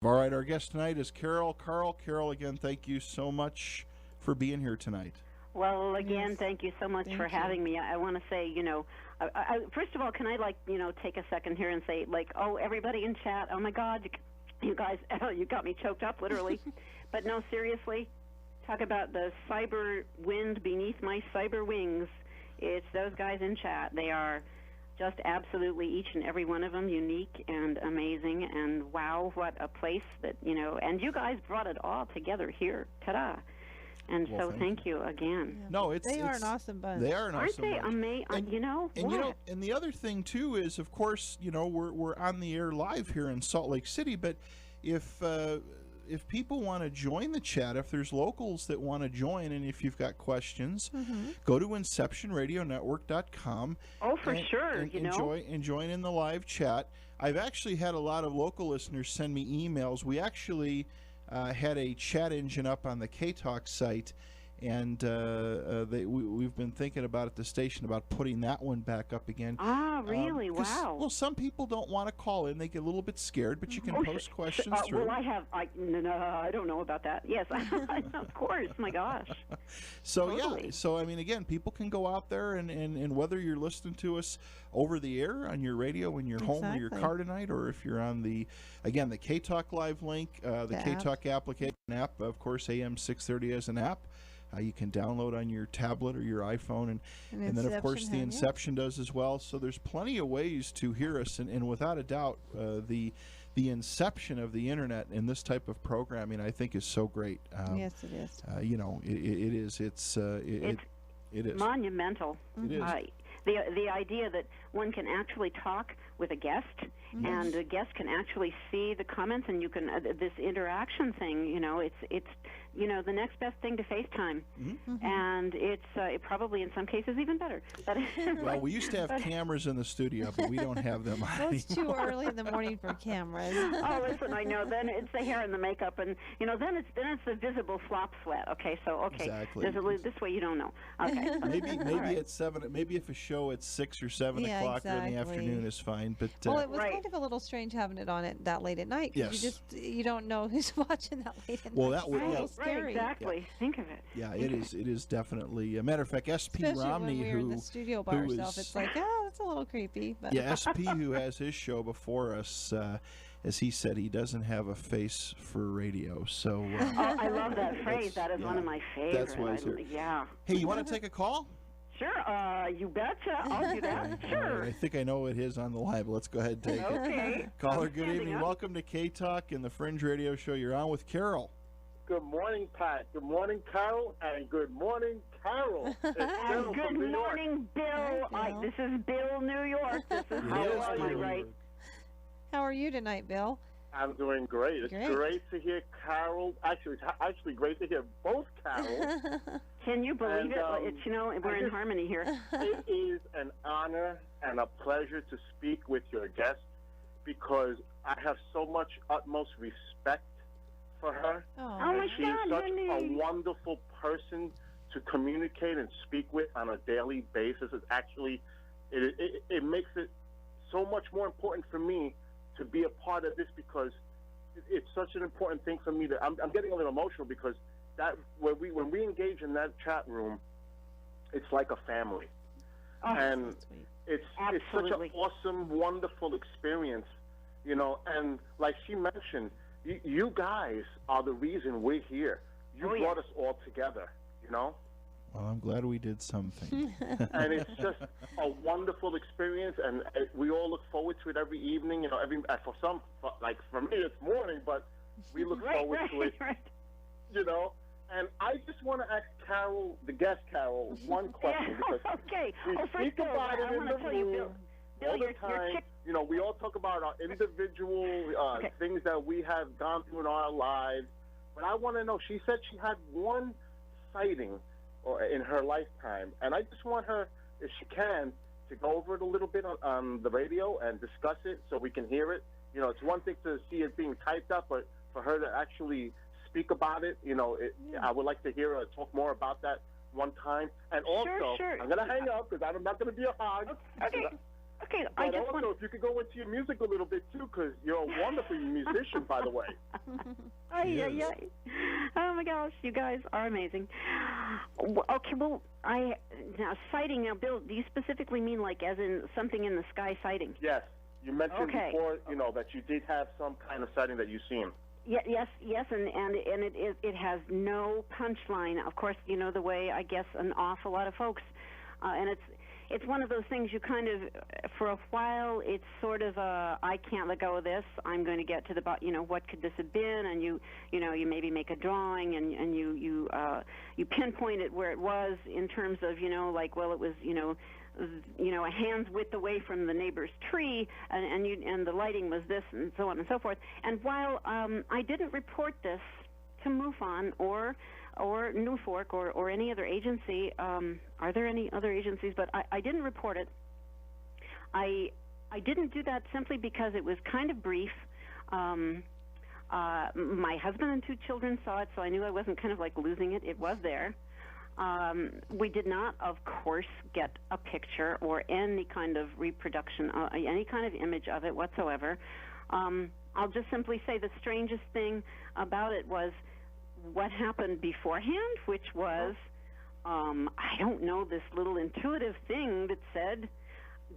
All right, our guest tonight is Carole. Carole, again, thank you so much for being here tonight. Well, again, thank you so much for having me. I want to say, first of all, can I, take a second here and say, everybody in chat, oh, my God, you guys, you got me choked up, literally. But no, seriously, talk about the cyber wind beneath my cyber wings. It's those guys in chat. They are just absolutely, each and every one of them, unique and amazing, and wow, what a place that, and you guys brought it all together here. Ta-da. And so thank you again. Yeah. No, they are an awesome bunch. They are an awesome bunch. Aren't they amazing? And the other thing, too, is, of course, we're on the air live here in Salt Lake City, but if people want to join the chat, if there's locals that want to join, and if you've got questions, go to InceptionRadioNetwork.com. Oh, for sure. And join in the live chat. I've actually had a lot of local listeners send me emails. We actually had a chat engine up on the K-Talk site, and we've been thinking about at the station about putting that one back up again. Ah, really? Wow. Well, some people don't want to call in; they get a little bit scared. But you can post questions through. Well, I don't know about that. Yes, of course. My gosh. So totally. Yeah, so I mean, again, people can go out there and whether you're listening to us over the air on your radio in your home or your car tonight, or if you're on the K-Talk Live link, the K-Talk application app, of course, AM 630 as an app. You can download on your tablet or your iPhone, and then, of course, the Inception does as well. So there's plenty of ways to hear us, and without a doubt, the inception of the Internet and this type of programming, I think, is so great. Yes, it is. It is. It is monumental. It is. The idea that one can actually talk with a guest, and the guest can actually see the comments, and you can this interaction thing. It's the next best thing to FaceTime, and it's probably in some cases even better. But well, we used to have cameras in the studio, but we don't have them anymore. It's too early in the morning for cameras. Oh, listen, I know. Then it's the hair and the makeup, and then it's the visible flop sweat. Okay, so exactly. This way you don't know. Okay, maybe at 7. Maybe if a show at 6 or 7 o'clock in the afternoon is fine. But well, it was kind of a little strange having it on that late at night. Yes. You don't know who's watching that late at night. Well, that would scary. Exactly. Yeah. Think of it. Yeah, it is. It is definitely. A matter of fact, SP Especially Romney, when we're in the studio by ourselves, it's like, that's a little creepy. But yeah, SP, who has his show before us, as he said, he doesn't have a face for radio. So. I love that phrase. That is one of my favorites. That's why he's here. Yeah. Hey, you want to take a call? Sure, you betcha. I'll do that. Sure. I think I know it is on the line, but let's go ahead and take it. Okay. Caller, good evening. Welcome to K-Talk and the Fringe Radio Show. You're on with Carole. Good morning, Pat. Good morning, Carole. And good morning, Carole. And good morning, Bill. Hi, Bill. This is Bill, New York. This is how are you, right? How are you tonight, Bill? I'm doing great. It's great to hear Carole. Actually, it's actually great to hear both Caroles. Can you believe it? It's we're in harmony here. It is an honor and a pleasure to speak with your guest because I have so much utmost respect for her. Oh my she God, is such honey. a wonderful person to communicate and speak with on a daily basis. It's actually, it makes it so much more important for me to be a part of this because it's such an important thing for me that I'm getting a little emotional because that when we engage in that chat room, it's like a family, and it's such an awesome, wonderful experience, And like she mentioned, you guys are the reason we're here. You brought us all together, Well, I'm glad we did something. And it's just a wonderful experience, and we all look forward to it every evening. For me, it's morning, but we look forward to it. Right. And I just want to ask Carole, the guest Carole, one question because we speak about it in the room all the time. We all talk about our individual things that we have gone through in our lives, but I want to know. She said she had one sighting or in her lifetime, and I just want her, if she can, to go over it a little bit on the radio and discuss it so we can hear it. It's one thing to see it being typed up, but for her to actually speak about it, I would like to hear her talk more about that one time. And also, sure. I'm going to hang up because I'm not going to be a hog. Okay. Okay, but also, if you could go into your music a little bit, too, because you're a wonderful musician, by the way. Oh, my gosh, you guys are amazing. Okay, well, now, sighting, now, Bill, do you specifically mean like as in something in the sky sighting? Yes. You mentioned before, that you did have some kind of sighting that you've seen. Yes, and it has no punchline. Of course, you know the way I guess an awful lot of folks, and it's one of those things you kind of, for a while, it's sort of I can't let go of this. I'm going to get to the what could this have been, and you maybe make a drawing and you pinpoint it where it was in terms of like, well, it was a hand's width away from the neighbor's tree, and the lighting was this, and so on and so forth. And while I didn't report this to MUFON or NUFORC or any other agency, are there any other agencies? But I didn't report it. I didn't do that simply because it was kind of brief. My husband and 2 children saw it, so I knew I wasn't kind of like losing it. It was there. We did not, of course, get a picture or any kind of reproduction, any kind of image of it whatsoever. I'll just simply say the strangest thing about it was what happened beforehand, which was, I don't know, this little intuitive thing that said,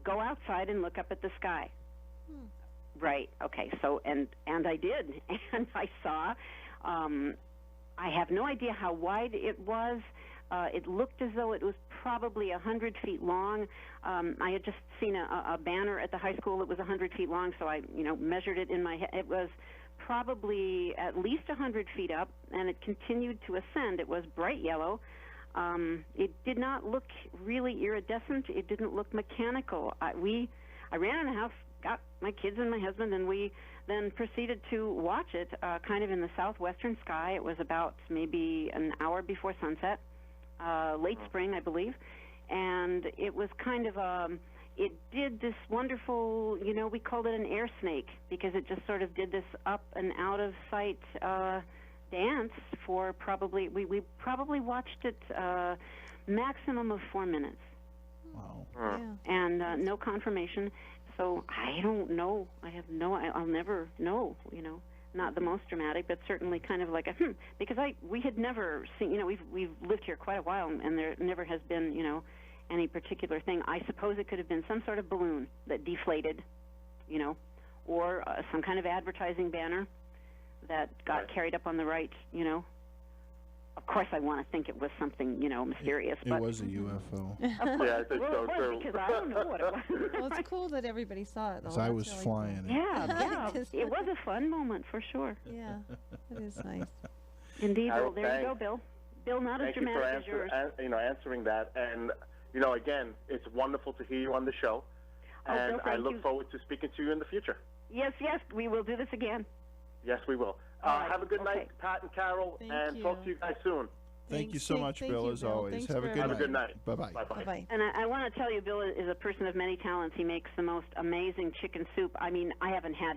go outside and look up at the sky. Right, okay, so, and I did, and I saw, I have no idea how wide it was. It looked as though it was probably 100 feet long. I had just seen a banner at the high school that was 100 feet long, so I, measured it in my head. It was probably at least 100 feet up, and it continued to ascend. It was bright yellow. It did not look really iridescent. It didn't look mechanical. I ran in the house, got my kids and my husband, and we then proceeded to watch it kind of in the southwestern sky. It was about maybe an hour before sunset. Late spring, I believe, and it was kind of it did this wonderful, we called it an air snake because it just sort of did this up and out of sight dance for probably, we probably watched it maximum of 4 minutes. Wow. Yeah. And no confirmation, so I don't know. I'll never know, Not the most dramatic, but certainly kind of like because we had never seen, we've lived here quite a while, and there never has been, any particular thing. I suppose it could have been some sort of balloon that deflated, or some kind of advertising banner that got carried up on the right, Of course, I want to think it was something, mysterious. It was a UFO. Yeah, I think so too. Because I don't know what it was. Well, it's cool that everybody saw it, though. As I was really flying cool. it. Yeah, it was a fun moment for sure. Yeah, it is nice. Indeed, Bill. There you go, Bill. Bill, not as dramatic as yours. Answering that, and again, it's wonderful to hear you on the show, and Bill, I look forward to speaking to you in the future. Yes, we will do this again. Yes, we will. Have a good night, Pat and Carole, and talk to you guys soon. Thank you so much, Bill, as always. Have a good night. Bye-bye. Bye-bye. And I want to tell you, Bill is a person of many talents. He makes the most amazing chicken soup. I mean, I haven't had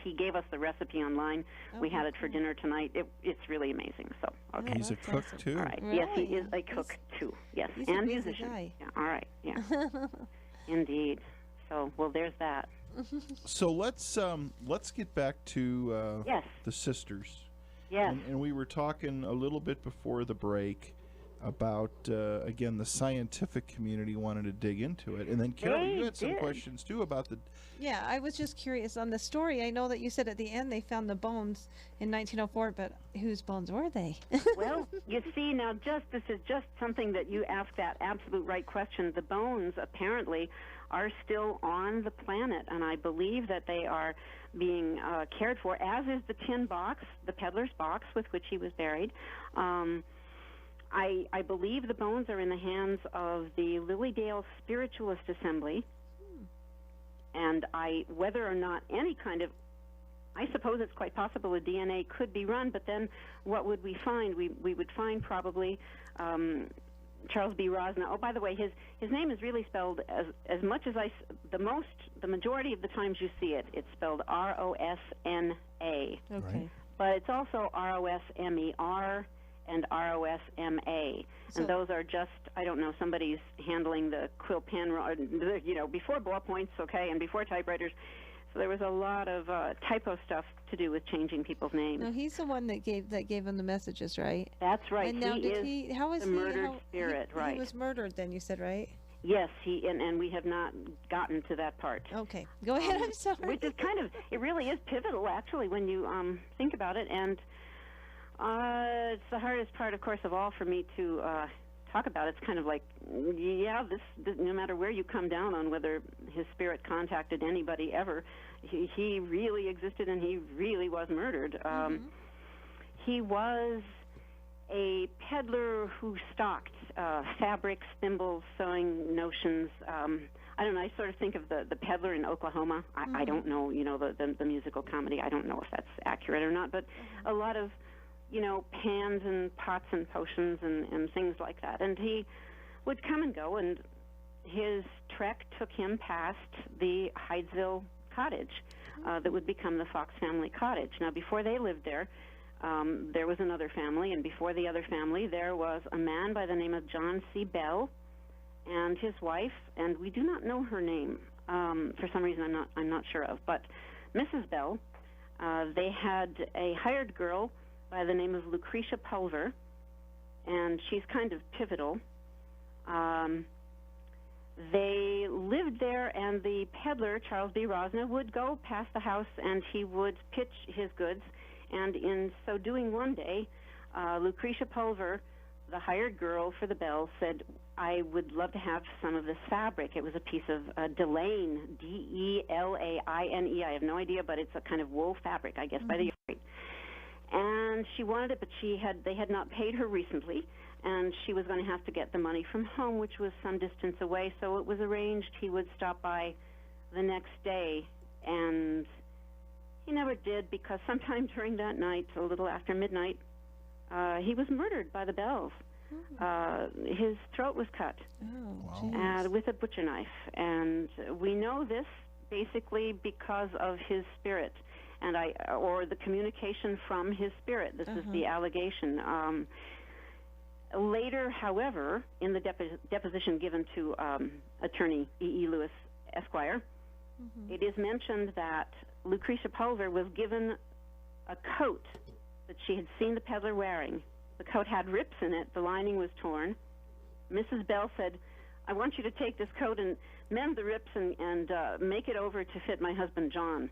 he gave us the recipe online. We had it for dinner tonight. It's really amazing. So, okay. He's a cook, too. All right. Really? Yes, he is a cook, too. Yes, he's and a busy musician. guy. Yeah, all right, yeah. Indeed. So, well, there's that. So let's get back to the sisters. Yes. And we were talking a little bit before the break about, again, the scientific community wanted to dig into it. And then, Carole, you had some questions, too, about the... Yeah, I was just curious on the story. I know that you said at the end they found the bones in 1904, but whose bones were they? Well, you see, now, this is just something that you asked that absolute right question. The bones, apparently, are still on the planet, and I believe that they are being cared for, as is the tin box, the peddler's box with which he was buried. I believe the bones are in the hands of the Lilydale Spiritualist Assembly, and whether or not any kind of, I suppose it's quite possible a DNA could be run, but then what would we find? We would find probably Charles B. Rosna. Oh, by the way, his name is really spelled as much as the majority of the times you see it, it's spelled Rosna. Okay. But it's also Rosmer, and ROSMA. So, and those are just, I don't know, somebody's handling the quill pen, before ballpoints, okay, and before typewriters. So there was a lot of typo stuff to do with changing people's names. no, he's the one that gave him the messages, right? That's right. And now, how was the murdered spirit, right? He was murdered then, you said, right? Yes, and we have not gotten to that part. Okay, go ahead. I'm sorry. Which is kind of, it really is pivotal, actually, when you think about it. And it's the hardest part, of course, of all for me to talk about. It's kind of like, yeah, this no matter where you come down on whether his spirit contacted anybody ever, he really existed and he really was murdered. He was a peddler who stocked fabrics, thimbles, sewing notions. I don't know, I sort of think of the peddler in Oklahoma. I don't know, the musical comedy. I don't know if that's accurate or not, but a lot of, pans and pots and potions and things like that. And he would come and go, and his trek took him past the Hydesville cottage that would become the Fox family cottage. Now, before they lived there, there was another family, and before the other family, there was a man by the name of John C. Bell and his wife, and we do not know her name. For some reason, I'm not sure of. But Mrs. Bell, they had a hired girl by the name of Lucretia Pulver, and she's kind of pivotal. They lived there, and the peddler, Charles B. Rosna, would go past the house, and he would pitch his goods. And in so doing one day, Lucretia Pulver, the hired girl for the Bells, said, I would love to have some of this fabric. It was a piece of Delaine, D-E-L-A-I-N-E. I have no idea, but it's a kind of wool fabric, I guess, by the yard. And she wanted it, but they had not paid her recently, and she was going to have to get the money from home, which was some distance away. So it was arranged he would stop by the next day, and he never did, because sometime during that night, a little after midnight, he was murdered by the Bells. His throat was cut with a butcher knife, and we know this basically because of his spirit, and or the communication from his spirit. This is the allegation. Later, however, in the deposition given to attorney E.E. Lewis, Esquire, it is mentioned that Lucretia Pulver was given a coat that she had seen the peddler wearing. The coat had rips in it. The lining was torn. Mrs. Bell said, I want you to take this coat and mend the rips and make it over to fit my husband, John.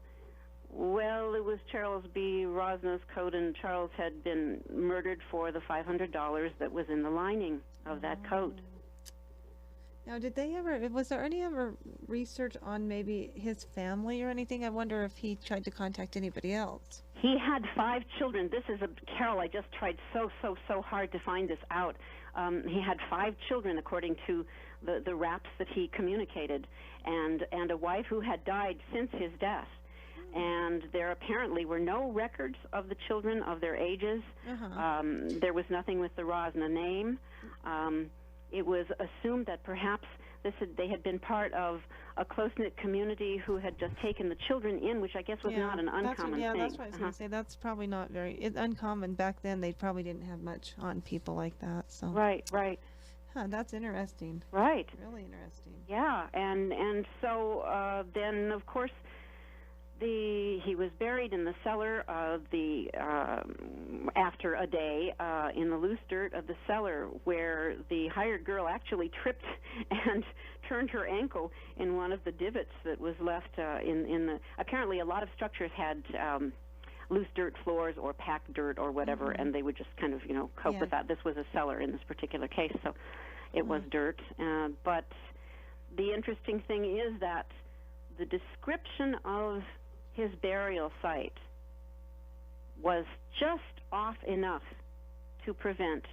Well, it was Charles B. Rosna's coat, and Charles had been murdered for the $500 that was in the lining of that coat. Now, was there any ever research on maybe his family or anything? I wonder if he tried to contact anybody else. He had 5 children. This is Carole, I just tried so hard to find this out. He had 5 children, according to the raps that he communicated, and a wife who had died since his death. And there apparently were no records of the children, of their ages. There was nothing with the Rosna name. It was assumed that perhaps they had been part of a close-knit community who had just taken the children in, which I guess was not an uncommon thing. That's what I was going to say. That's probably not very uncommon. Back then, they probably didn't have much on people like that. So Right. Huh, that's interesting. Right. Really interesting. Yeah, and so then, of course, he was buried in the cellar of after a day in the loose dirt of the cellar, where the hired girl actually tripped and turned her ankle in one of the divots that was left in the. Apparently, a lot of structures had loose dirt floors or packed dirt or whatever, and they would just kind of cope with that. This was a cellar in this particular case, so it was dirt. But the interesting thing is that the description of his burial site was just off enough to prevent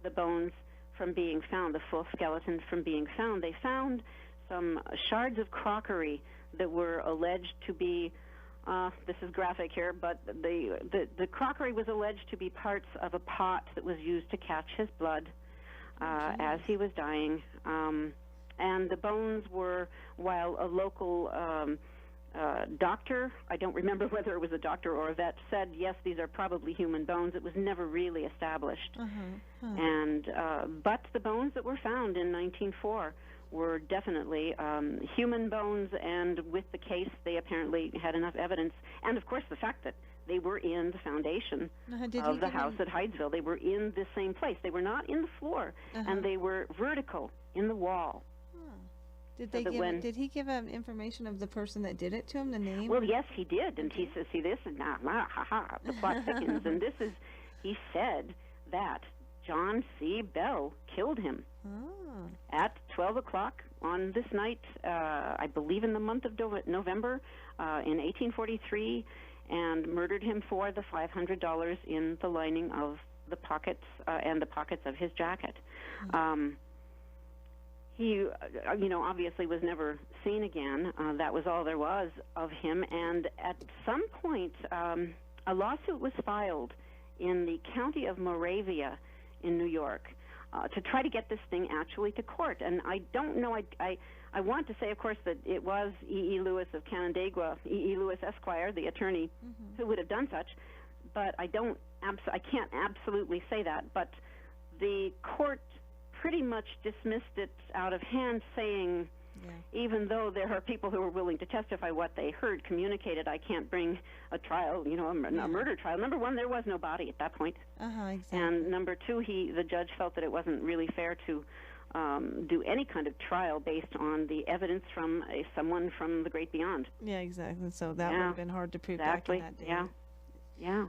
the bones from being found, the full skeleton from being found. They found some shards of crockery that were alleged to be, this is graphic here, but the crockery was alleged to be parts of a pot that was used to catch his blood as he was dying. And the bones were, while a local doctor, I don't remember whether it was a doctor or a vet, said, yes, these are probably human bones. It was never really established. And but the bones that were found in 1904 were definitely human bones, and with the case, they apparently had enough evidence. And, of course, the fact that they were in the foundation of the house at Hydesville. They were in the same place. They were not in the floor, and they were vertical in the wall. Did he give information of the person that did it to him, the name? Well, yes, he did. And he says, see, this is the plot thickens. And this is, he said that John C. Bell killed him at 12 o'clock on this night, I believe in the month of November in 1843, and murdered him for the $500 in the lining of the pockets and the pockets of his jacket. He, obviously was never seen again. That was all there was of him. And at some point, a lawsuit was filed in the county of Moravia in New York to try to get this thing actually to court. And I don't know, I want to say, of course, that it was E.E. Lewis of Canandaigua, E.E. Lewis Esquire, the attorney, who would have done such. But I can't absolutely say that. But the court pretty much dismissed it out of hand, saying, even though there are people who are willing to testify what they heard communicated, I can't bring a trial, a murder trial. Number one, there was no body at that point. Exactly. And number two, the judge felt that it wasn't really fair to do any kind of trial based on the evidence from someone from the great beyond. Yeah, exactly. So that would have been hard to prove back in that day. Yeah.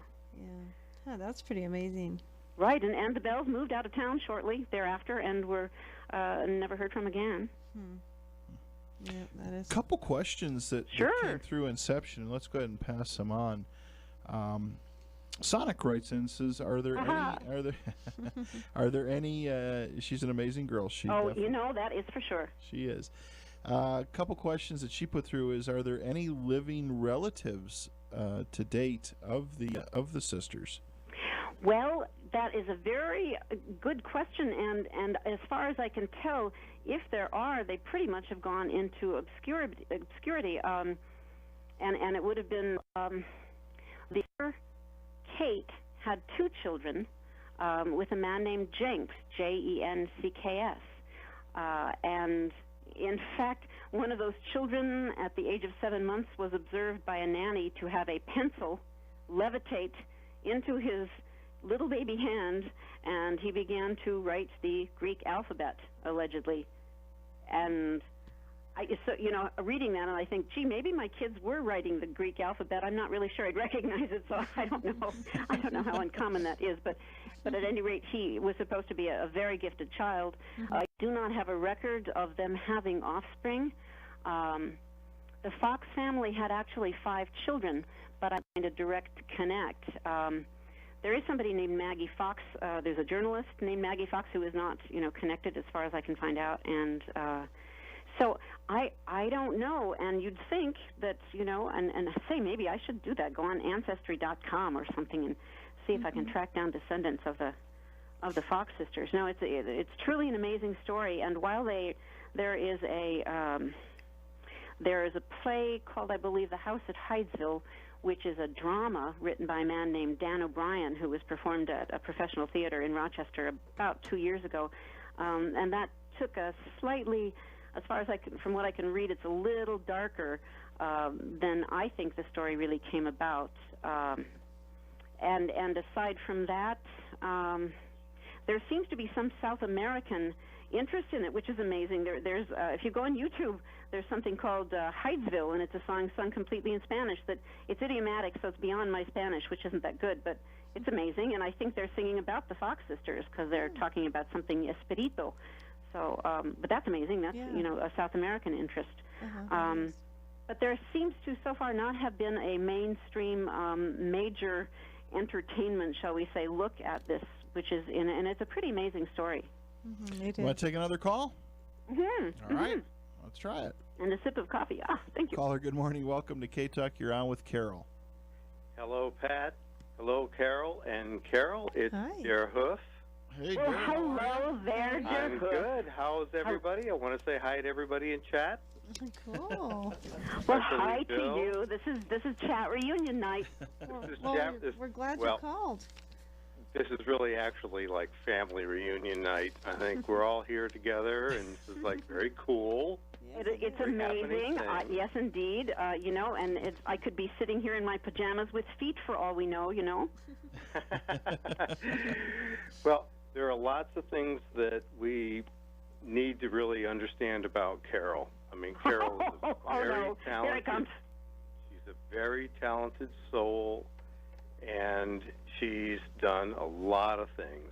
Oh, that's pretty amazing. Right, and the Bells moved out of town shortly thereafter and were never heard from again. Yeah, that is. A couple questions that came through Inception. Let's go ahead and pass them on. Sonic writes in and says, "Are there any? She's an amazing girl. That is for sure. She is. A couple questions that she put through is: are there any living relatives to date of the sisters? Well, that is a very good question, and as far as I can tell, if there are, they pretty much have gone into obscurity. And it would have been the Kate had two children with a man named Jenks, Jenckks, and in fact, one of those children at the age of 7 months was observed by a nanny to have a pencil levitate into his little baby hand, and he began to write the Greek alphabet, allegedly. And reading that, and I think, gee, maybe my kids were writing the Greek alphabet. I'm not really sure I'd recognize it, so I don't know. I don't know how uncommon that is, but at any rate, he was supposed to be a very gifted child. I do not have a record of them having offspring. The Fox family had actually 5 children, but I find a direct connect. There is somebody named Maggie Fox. There's a journalist named Maggie Fox who is not, connected as far as I can find out. And so I don't know. And you'd think that, and say maybe I should do that. Go on Ancestry.com or something and see if I can track down descendants of the Fox sisters. No, it's truly an amazing story. And while there is a play called, I believe, The House at Hydesville, which is a drama written by a man named Dan O'Brien, who was performed at a professional theater in Rochester about 2 years ago. And that took a slightly, as far as from what I can read, it's a little darker than I think the story really came about. And aside from that, there seems to be some South American interest in it, which is amazing. There's if you go on YouTube, there's something called Hydesville, and it's a song sung completely in Spanish. That it's idiomatic, so it's beyond my Spanish, which isn't that good, but it's amazing. And I think they're singing about the Fox sisters because they're talking about something espirito. So, but that's amazing. That's a South American interest. But there seems to so far not have been a mainstream major entertainment, shall we say, look at this, which is and it's a pretty amazing story. Want to take another call? All right. Let's try it. And a sip of coffee. Thank you. Caller, good morning. Welcome to K-Talk. You're on with Carole. Hello, Pat. Hello, Carole. And Carole, it's Der Hoof. Hey, hello there, Der I'm Hoof. good. How's everybody? I want to say hi to everybody in chat. Cool. Well, hi to you. This is chat reunion night. We're glad you called. This is really actually like family reunion night. I think we're all here together, and this is like very cool. It's amazing. Yes, indeed. You know, and I could be sitting here in my pajamas with feet for all we know, you know. Well, there are lots of things that we need to really understand about Carole. I mean, Carole is very talented. Here it comes. She's a very talented soul, and she's done a lot of things.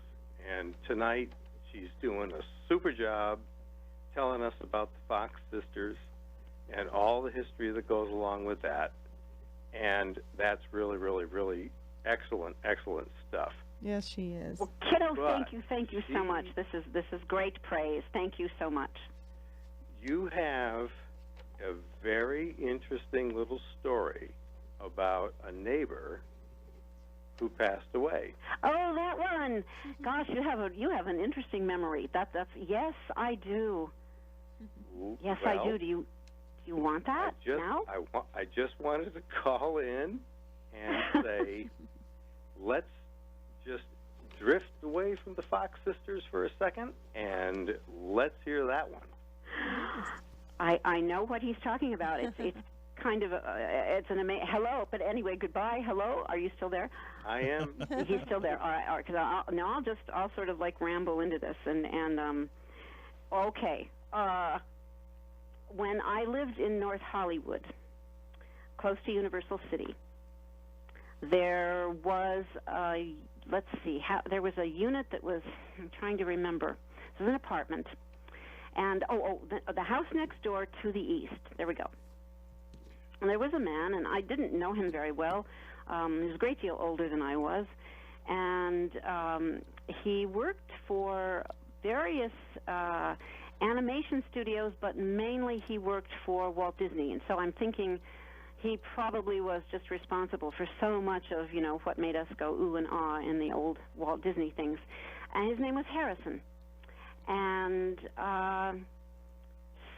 And tonight, she's doing a super job telling us about the Fox sisters and all the history that goes along with that. And that's really, really, really excellent, excellent stuff. Yes, she is. Well, kiddo, thank you so much. This is great praise. Thank you so much. You have a very interesting little story about a neighbor who passed away. Oh, that one! Gosh, you have an interesting memory. That's yes, I do. Yes, well, I do. Do you want that now? I just wanted to call in and say, let's just drift away from the Fox sisters for a second, and let's hear that one. I know what he's talking about. It's kind of it's an amazing. Hello, but anyway, goodbye. Hello, are you still there? I am. He's still there. All right. Because I'll sort of like ramble into this and okay. When I lived in North Hollywood, close to Universal City, there was there was a unit that was, I'm trying to remember. It was an apartment. And, the house next door to the east. There we go. And there was a man, and I didn't know him very well. He was a great deal older than I was. And he worked for various animation studios, but mainly he worked for Walt Disney. And so I'm thinking he probably was just responsible for so much of, you know, what made us go ooh and ah in the old Walt Disney things. And his name was Harrison. And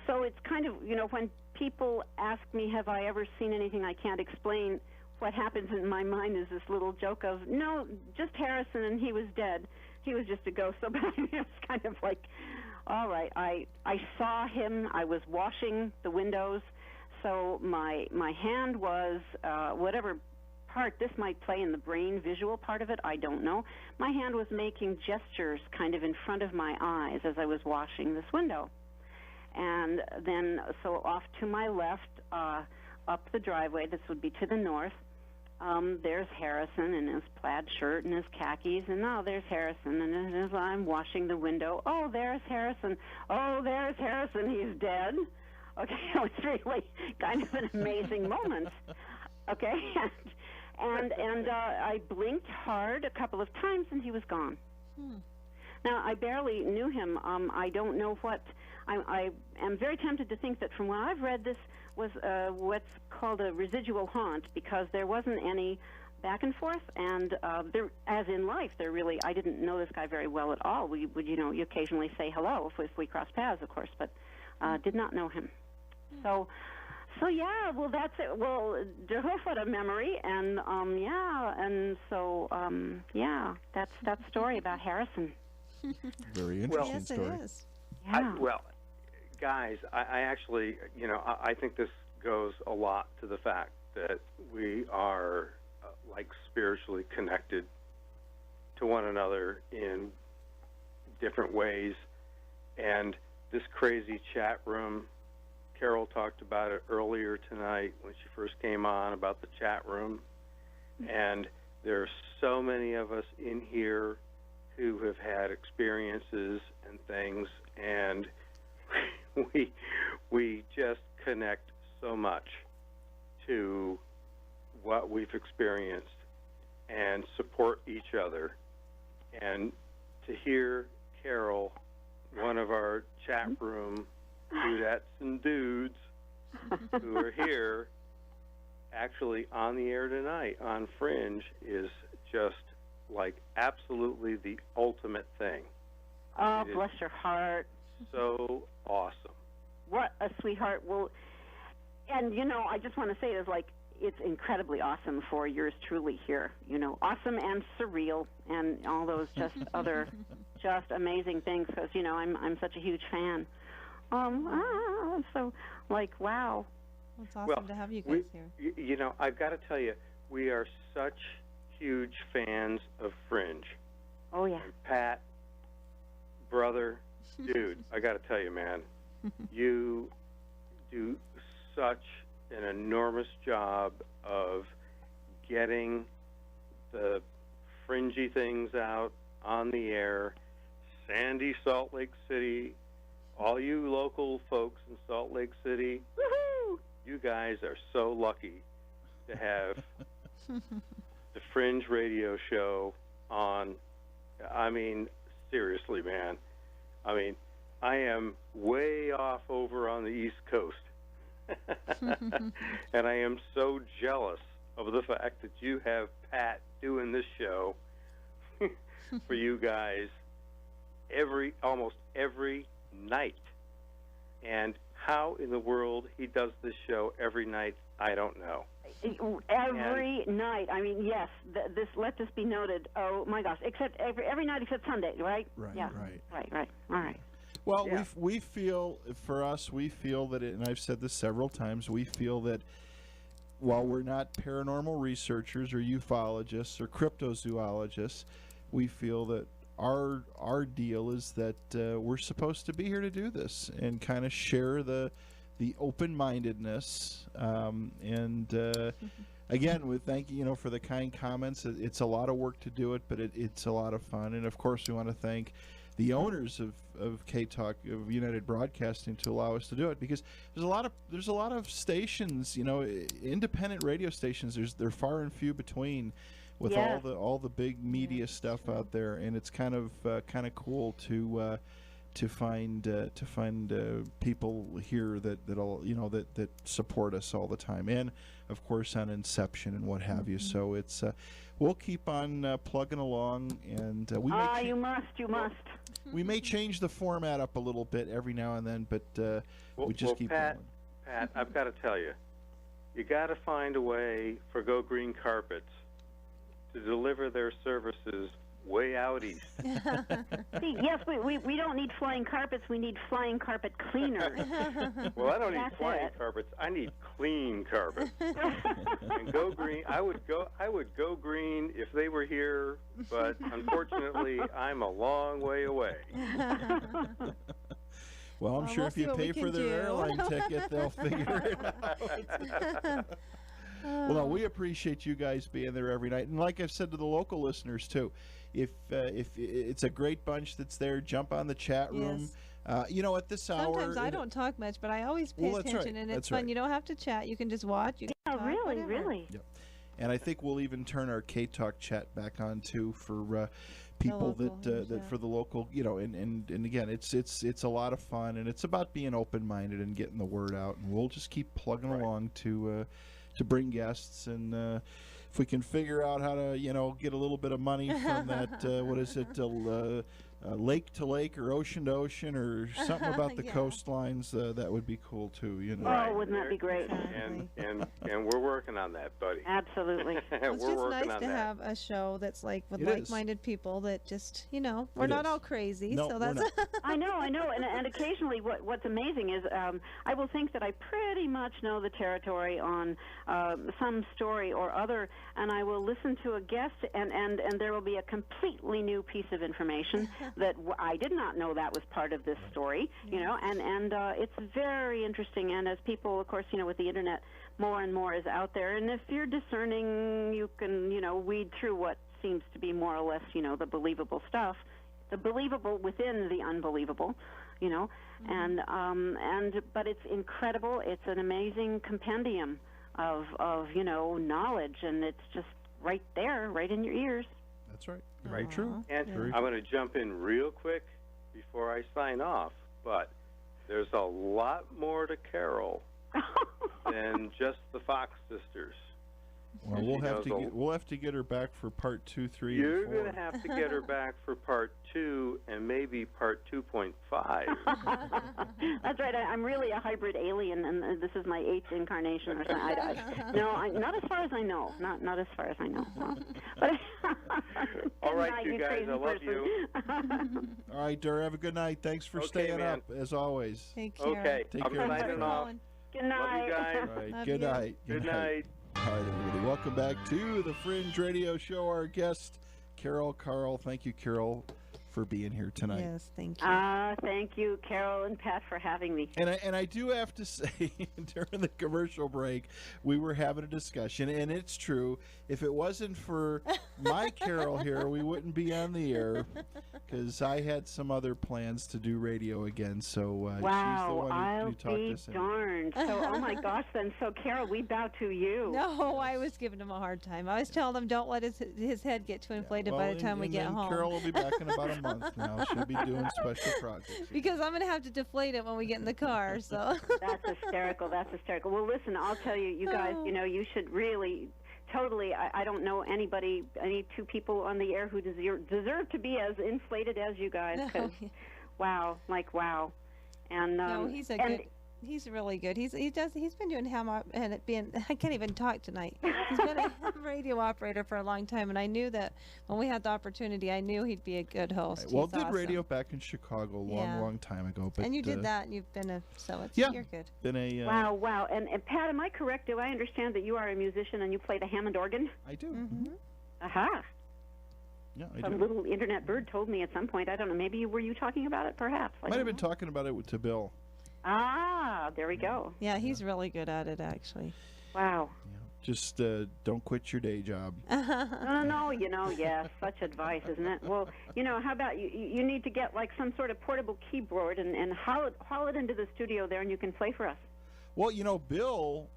so it's kind of, you know, when people ask me, have I ever seen anything I can't explain, what happens in my mind is this little joke of, no, just Harrison, and he was dead. He was just a ghost. So it's kind of like, all right, I saw him. I was washing the windows. So my hand was, whatever part this might play in the brain, visual part of it, I don't know. My hand was making gestures kind of in front of my eyes as I was washing this window. And then, so off to my left, up the driveway, this would be to the north, there's Harrison in his plaid shirt and his khakis, and there's Harrison, and as I'm washing the window, oh, there's Harrison, he's dead. Okay, it was really kind of an amazing moment. Okay, and I blinked hard a couple of times, and he was gone. Now, I barely knew him. I don't know what. I am very tempted to think that from what I've read, this was what's called a residual haunt, because there wasn't any back and forth, and there, as in life, there really, I didn't know this guy very well at all. We would, you occasionally say hello if we crossed paths, of course, but did not know him. So yeah, well, that's it. Well, what a memory, and that's that story about Harrison. Very interesting story. Yes, it is. Yeah. Guys, I actually, I think this goes a lot to the fact that we are like spiritually connected to one another in different ways, and this crazy chat room. Carole talked about it earlier tonight when she first came on about the chat room, and there are so many of us in here who have had experiences and things, and we just connect so much to what we've experienced and support each other. And to hear Carole, one of our chat room dudettes and dudes who are here actually on the air tonight on Fringe, is just like absolutely the ultimate thing. Oh, bless your heart. So awesome. what a sweetheart. Well, and, you know, I just want to say it's incredibly awesome for yours truly here. You know, awesome and surreal and all those just other just amazing things because, you know, I'm such a huge fan. So, wow. It's awesome to have you guys here. You know, I've got to tell you, we are such huge fans of Fringe. Oh, yeah. And Pat, brother, dude, I got to tell you, man, you do such an enormous job of getting the fringy things out on the air. Sandy, Salt Lake City, all you local folks in Salt Lake City, woohoo! You guys are so lucky to have the Fringe radio show on. I mean, seriously, man. I mean, I am way off over on the East Coast. And I am so jealous of the fact that you have Pat doing this show for you guys almost every night. And how in the world he does this show every night, I don't know. Every night. I mean, yes. Let this be noted. Oh my gosh! Except every night except Sunday, right? Right. Yeah. Right. All right. Well, yeah. we feel, for us, we feel that, and I've said this several times, we feel that while we're not paranormal researchers or ufologists or cryptozoologists, we feel that our deal is that we're supposed to be here to do this and kind of share the open-mindedness. Again, we thank you for the kind comments. It's a lot of work to do it, but it's a lot of fun. And of course, we want to thank the owners of K-Talk, of United Broadcasting, to allow us to do it, because there's a lot of stations, independent radio stations. They're far and few between with all the big media stuff out there, and it's kind of cool to find people here that support us all the time, and of course on Inception and what have you. So it's we'll keep on plugging along, and you must. We may change the format up a little bit every now and then, but we just keep Pat, going. Pat, I've got to tell you, you got to find a way for Go Green Carpets to deliver their services way out east. See, yes, we don't need flying carpets. We need flying carpet cleaners. Well, I don't need flying carpets. I need clean carpets. And Go Green, I would go green if they were here, but unfortunately, I'm a long way away. Well, I'm sure if you pay for their airline ticket, they'll figure it out. Well, no, we appreciate you guys being there every night, and like I've said to the local listeners too, if it's a great bunch that's there, jump on the chat room. Yes. At this hour. Sometimes I don't talk much, but I always pay attention, and it's fun. Right. You don't have to chat; you can just watch. You can talk, really. Yep. And I think we'll even turn our K-Talk chat back on too for people that for the local, and again, it's a lot of fun, and it's about being open-minded and getting the word out, and we'll just keep plugging along to bring guests, and if we can figure out how to get a little bit of money from that what is it, lake to lake or ocean to ocean or something about the coastlines, that would be cool too. Oh, wouldn't that be great? And we're working on that, buddy. Absolutely. It's just nice to have a show that's with like-minded people that just we're not all crazy. No, so that's I know, and occasionally what's amazing is I will think that I pretty much know the territory on some story or other, and I will listen to a guest, and there will be a completely new piece of information that I did not know that was part of this story, and it's very interesting. And as people, of course, with the internet, more and more is out there, and if you're discerning, you can, weed through what seems to be more or less, the believable stuff, the believable within the unbelievable, but it's incredible. It's an amazing compendium of knowledge, and it's just right there, right in your ears. That's right. Very true. And I'm going to jump in real quick before I sign off, but there's a lot more to Carole than just the Fox sisters. Well, we'll have to get her back for part 2, 3, You're and 4. going to have to get her back for part 2 and maybe part 2.5. That's right. I'm really a hybrid alien, and this is my 8th incarnation or something. Not as far as I know. Not as far as I know. No. But all right, you guys. I love you. All right, Dur. Have a good night. Thanks for staying up as always. Take care. Okay. Take care. Signing off. Good night. Love you guys. All right. Love Good you. night. Good night. All right, everybody. Welcome back to the Fringe Radio Show. Our guest, Carle. Thank you, Carole, for being here tonight. Yes, thank you. Thank you, Carole and Pat, for having me. And I do have to say, during the commercial break, we were having a discussion, and it's true. If it wasn't for my Carole here, we wouldn't be on the air, because I had some other plans to do radio again. So wow, she's the one I'll who talked be us in. darned. So, oh my gosh, then. So, Carole, we bow to you. No, I was giving him a hard time. I was telling him don't let his head get too inflated Well, by the time we get home. Carole will be back in about a month now. She'll be doing special projects. Because I'm going to have to deflate it when we get in the car. So That's hysterical. Well, listen, I'll tell you, you guys, you should really, totally, I don't know any 2 people on the air who deserve to be as inflated as you guys. Cause, wow. And, no, he's really good. He's been doing I can't even talk tonight. He's been a radio operator for a long time, and I knew that when we had the opportunity, I knew he'd be a good host. Well, He's did awesome. radio back in Chicago a long time ago. But, and you did that, and you've been you're good. Been a wow. And Pat, am I correct? Do I understand that you are a musician and you play the Hammond organ? I do. Mm-hmm. Aha. Yeah, I Some do. little internet bird told me at some point. I don't know. Maybe were you talking about it? Perhaps. Might have been talking about it to Bill. Ah, there we go. Yeah, he's really good at it, actually. Wow. Yeah. Just don't quit your day job. No, yes, such advice, isn't it? Well, how about you need to get like some sort of portable keyboard and haul it into the studio there, and you can play for us. Well, Bill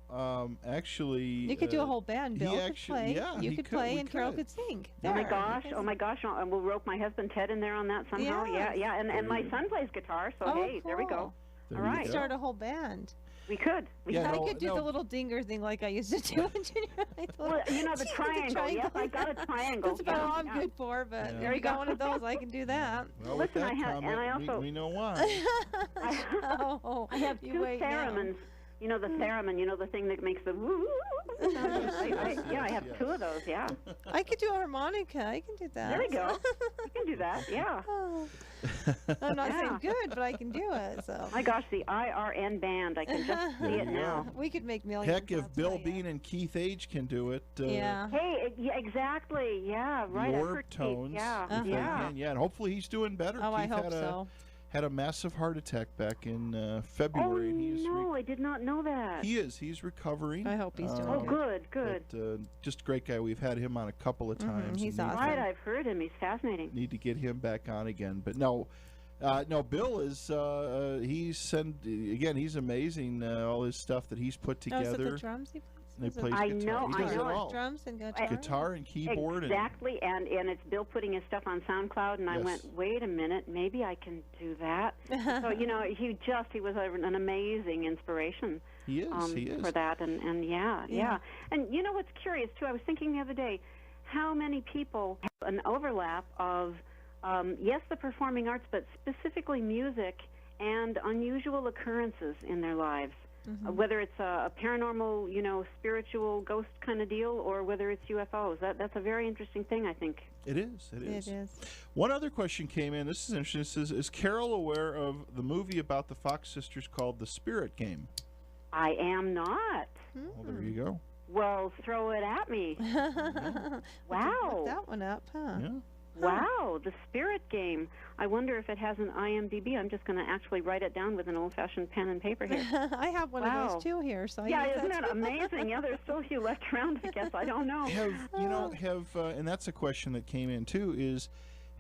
actually. You could do a whole band. Bill could play. Yeah, you could play, and Carole could sing. Oh my gosh! We'll rope my husband Ted in there on that somehow. Yeah. And my son plays guitar, so hey, cool. there we go. There all right, Start a whole band. We could. I could do the little dinger thing like I used to do in junior high. Well, the triangle. Yes, I got a triangle. That's about all I'm good for, but there you got one of those, I can do that. Well, listen, I also we know why. I have 2 theremins. The theremin, the thing that makes the woo. I have 2 of those, yeah. I could do a harmonica. I can do that. There we go. You can do that, yeah. I'm not saying good, but I can do it. So. My gosh, the IRN band. I can just see it now. We could make millions. Heck, if Bill Bean and Keith Age can do it. Yeah. Hey, exactly. Yeah, right. Your tones. Yeah. If they can, and hopefully he's doing better. Oh, Keith I hope so. Had a massive heart attack back in February. Oh, I did not know that. He is. He's recovering. I hope he's doing good. Good. But, just a great guy. We've had him on a couple of times. He's awesome. Right, I've heard him. He's fascinating. Need to get him back on again. But no, Bill is. He's amazing. All his stuff that he's put together. Oh, is it the drums he plays? He plays I guitar. know. He does it all. Drums and guitar. Guitar and keyboard. Exactly, and it's Bill putting his stuff on SoundCloud, and I went, wait a minute, maybe I can do that. So he was an amazing inspiration. He is. For that, and yeah. And what's curious too? I was thinking the other day, how many people have an overlap of yes, the performing arts, but specifically music and unusual occurrences in their lives. Whether it's a paranormal, spiritual ghost kind of deal, or whether it's UFOs. That's a very interesting thing, I think. It is. It is. One other question came in. This is interesting. It says, is Carole aware of the movie about the Fox sisters called The Spirit Game? I am not. Well, there you go. Well, throw it at me. Wow. Look that one up, huh? Yeah. Wow, The Spirit Game. I wonder if it has an IMDb. I'm just going to actually write it down with an old-fashioned pen and paper here. I have one of those too here. So isn't that amazing? Yeah, there's still a few left around. I guess I don't know. And that's a question that came in too.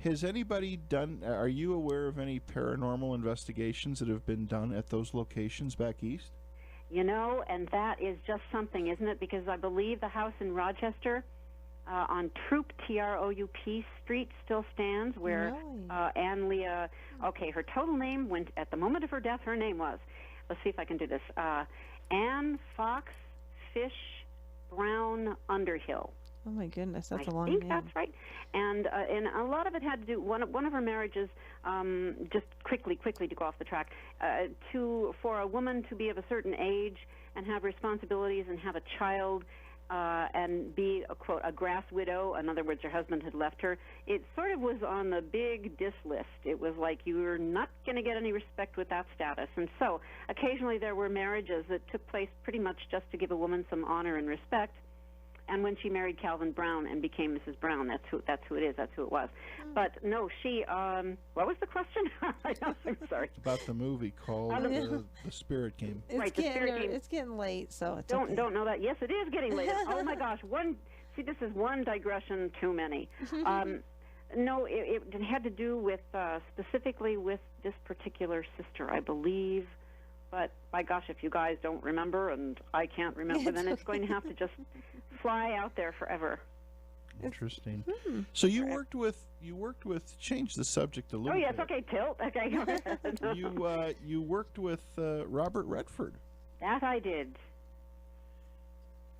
Has anybody done? Are you aware of any paranormal investigations that have been done at those locations back east? And that is just something, isn't it? Because I believe the house in Rochester. On Troup, T-R-O-U-P Street still stands, where Ann Leah, her total name, at the moment of her death, her name was, let's see if I can do this, Ann Fox Fish Brown Underhill. Oh my goodness, that's a long name. I name. think that's right. And a lot of it had to do, one of her marriages, just quickly to go off the track, for a woman to be of a certain age and have responsibilities and have a child, and be, quote, a grass widow. In other words, her husband had left her. It sort of was on the big diss list. It was like you were not going to get any respect with that status. And so occasionally there were marriages that took place pretty much just to give a woman some honor and respect. And when she married Calvin Brown and became Mrs. Brown, that's who it is. That's who it was. But no, she. What was the question? I'm sorry. About the movie called The Spirit Came. It's getting late, so it's don't know that. Yes, it is getting late. Oh my gosh! This is one digression too many. No, it had to do with specifically with this particular sister, I believe. But by gosh, if you guys don't remember and I can't remember, then it's going to have to just fly out there forever. Interesting. So you worked with change the subject a little bit. Oh yes, okay, tilt. Okay. You worked with Robert Redford. That I did.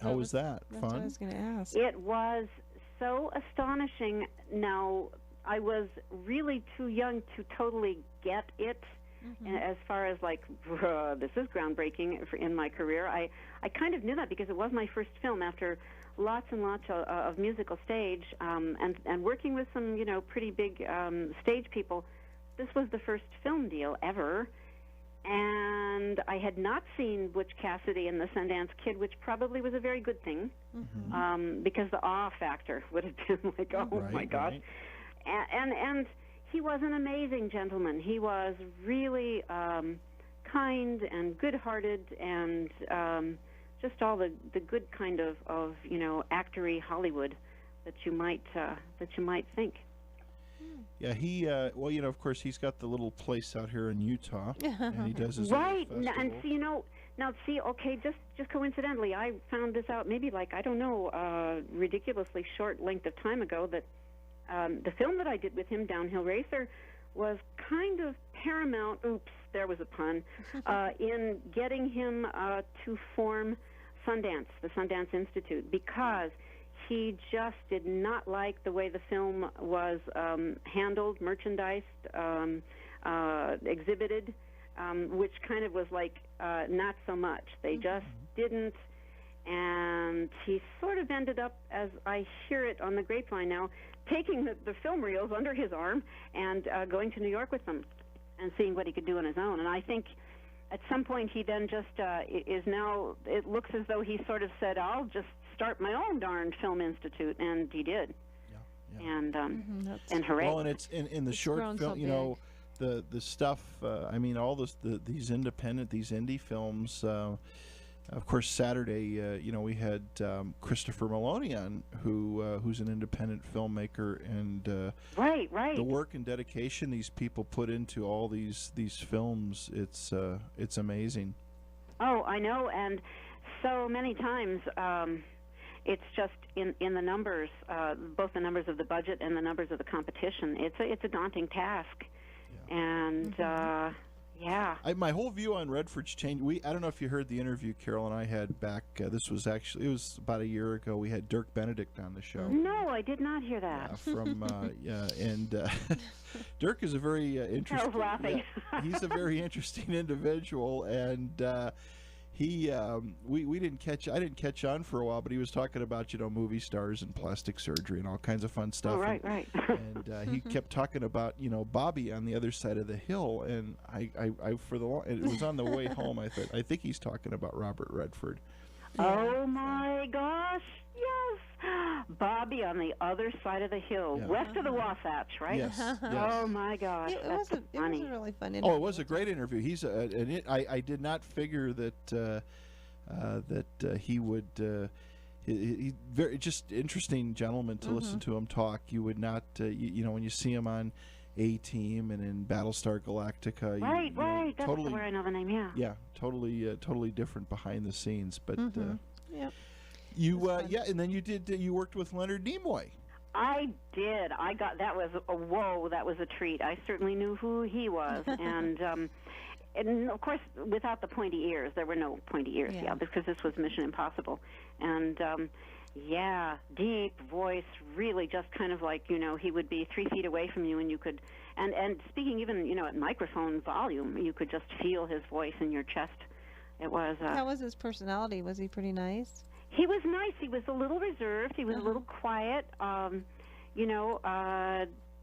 How was that? That's Fun? what I was going to ask. It was so astonishing. Now, I was really too young to totally get it. As far as like, this is groundbreaking in my career. I kind of knew that because it was my first film after lots and lots of musical stage and working with some, pretty big stage people. This was the first film deal ever. And I had not seen Butch Cassidy and the Sundance Kid, which probably was a very good thing, because the awe factor would have been like, oh my gosh. And he was an amazing gentleman. He was really kind and good-hearted and just all the good kind of actory Hollywood that you might think. Yeah, he of course he's got the little place out here in Utah, and he does his right. own festival. And okay, just coincidentally, I found this out maybe ridiculously short length of time ago that. The film that I did with him, Downhill Racer, was kind of paramount, oops, there was a pun, in getting him to form Sundance, the Sundance Institute, because he just did not like the way the film was handled, merchandised, exhibited, which kind of was like not so much. They just didn't. And he sort of ended up, as I hear it on the grapevine now, taking the film reels under his arm and going to New York with them and seeing what he could do on his own. And I think at some point he then just it looks as though he sort of said, I'll just start my own darn film institute. And he did. Yeah. And hooray. Well, and it's in the short film, the stuff, all these indie films, of course, Saturday, we had Christopher Maloney on, who's an independent filmmaker, and right. The work and dedication these people put into all these films, it's amazing. Oh, I know, and so many times it's just in the numbers, both the numbers of the budget and the numbers of the competition. It's a daunting task, and. Yeah. My whole view on Redford's changed. I don't know if you heard the interview Carole and I had back. This was it was about a year ago. We had Dirk Benedict on the show. No, I did not hear that. Dirk is a very interesting. I was laughing. He's a very interesting individual, and we didn't catch. I didn't catch on for a while, but he was talking about movie stars and plastic surgery and all kinds of fun stuff. Oh, right. And he kept talking about Bobby on the other side of the hill, and it was on the way home. I think he's talking about Robert Redford. Oh my gosh! Yes, Bobby on the other side of the hill, west of the Wasatch, right? Yes. Oh my gosh, it was a really fun interview. Oh, it was a great interview. I did not figure that he would. He very just interesting gentleman to listen to him talk. You would not, when you see him on A-Team and in Battlestar Galactica. Right. That's totally, where I know the name. Yeah. Yeah, totally different behind the scenes. But yeah. And then you worked with Leonard Nimoy. I did. That was a treat. I certainly knew who he was, and and of course, without the pointy ears, there were no pointy ears, because this was Mission Impossible. And, deep voice, really just kind of like, he would be 3 feet away from you, and you could, and speaking even, at microphone volume, you could just feel his voice in your chest. It was... How was his personality? Was he pretty nice? He was nice. He was a little reserved. He was a little quiet.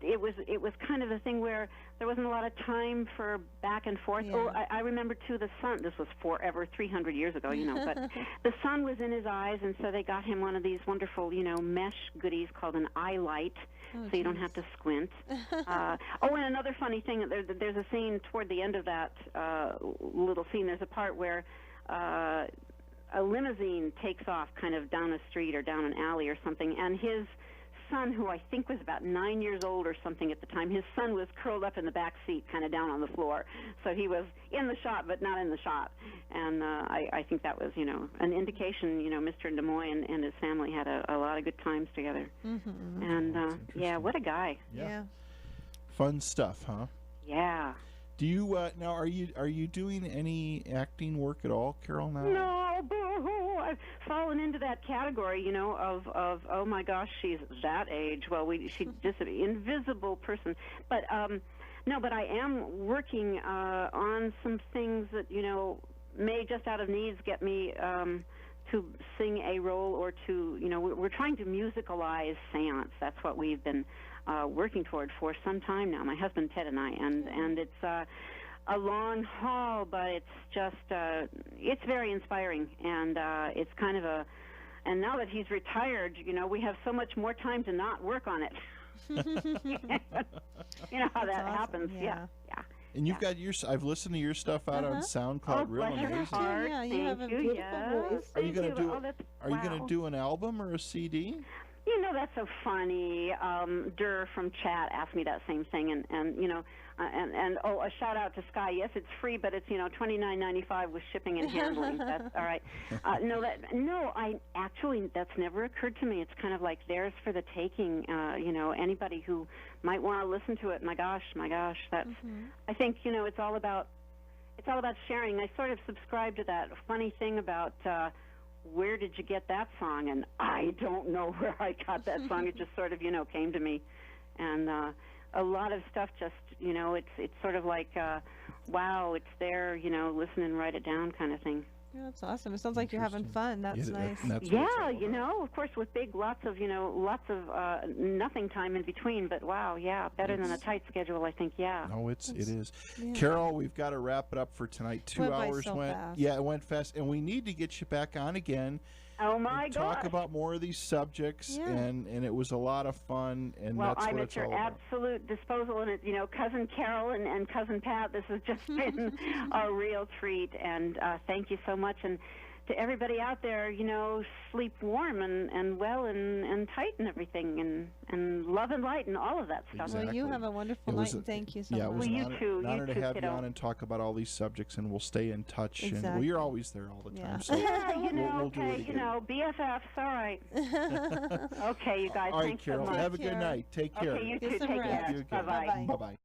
It was kind of the thing where there wasn't a lot of time for back and forth. Yeah. Oh, I remember too, the sun. This was forever, 300 years ago, but the sun was in his eyes, and so they got him one of these wonderful, mesh goodies called an eye light, so you don't have to squint. And another funny thing, there's a scene toward the end of that little scene. There's a part where a limousine takes off kind of down a street or down an alley or something, and his son, who I think was about 9 years old or something at the time, his son was curled up in the back seat, kind of down on the floor. So he was in the shot, but not in the shot. And I think that was, an indication, Mr. Demoy and his family had a lot of good times together. Mm-hmm. And, what a guy. Yeah. Fun stuff, huh? Yeah. Do you now? Are you doing any acting work at all, Carole? Now? No, boo-hoo. I've fallen into that category, of oh my gosh, she's that age. Well, she's just an invisible person. But no, but I am working on some things that may just out of needs get me to sing a role or to we're trying to musicalize Seance. That's what we've been working toward for some time now, my husband Ted and I, and it's a long haul, but it's just it's very inspiring, and it's kind of and now that he's retired, we have so much more time to not work on it. You know how that happens. Yeah. And you've got I've listened to your stuff out on SoundCloud. Real amazing. Yeah, you have a beautiful voice. Are you gonna do an album or a CD? That's so funny. Durr from chat asked me that same thing, and a shout out to Sky. Yes, it's free, but it's $29.95 with shipping and handling. That's all right. That's never occurred to me. It's kind of like theirs for the taking. Anybody who might want to listen to it. My gosh, that's. Mm-hmm. I think it's all about sharing. I sort of subscribe to that funny thing about. Where did you get that song? And I don't know where I got that song. It just sort of, came to me. And a lot of stuff just, it's sort of like, wow, it's there, listen and write it down kind of thing. Yeah, that's awesome. It sounds like you're having fun. That's nice. Of course, with big, lots of nothing time in between. But wow, better than a tight schedule, I think. Yeah. No, it is. Yeah. Carole, we've got to wrap it up for tonight. 2 hours went. Fast. Yeah, it went fast, and we need to get you back on again. Oh my God! Talk about more of these subjects, and it was a lot of fun, and that's what it's all about. I'm at your absolute disposal, and Cousin Carole and Cousin Pat. This has just been a real treat, and thank you so much. And to everybody out there, sleep warm and well and tight and everything, and love and light and all of that stuff. Exactly. Well, you have a wonderful night, and thank you so much. Yeah, it was an honor to have you on and talk about all these subjects, and we'll stay in touch. Exactly. And you're always there all the time. So we'll do it again. BFFs, all right. Okay, you guys, all right, thanks Carole, so much. have a good night. Take care. Okay, you too. Take care. Bye-bye. Bye-bye.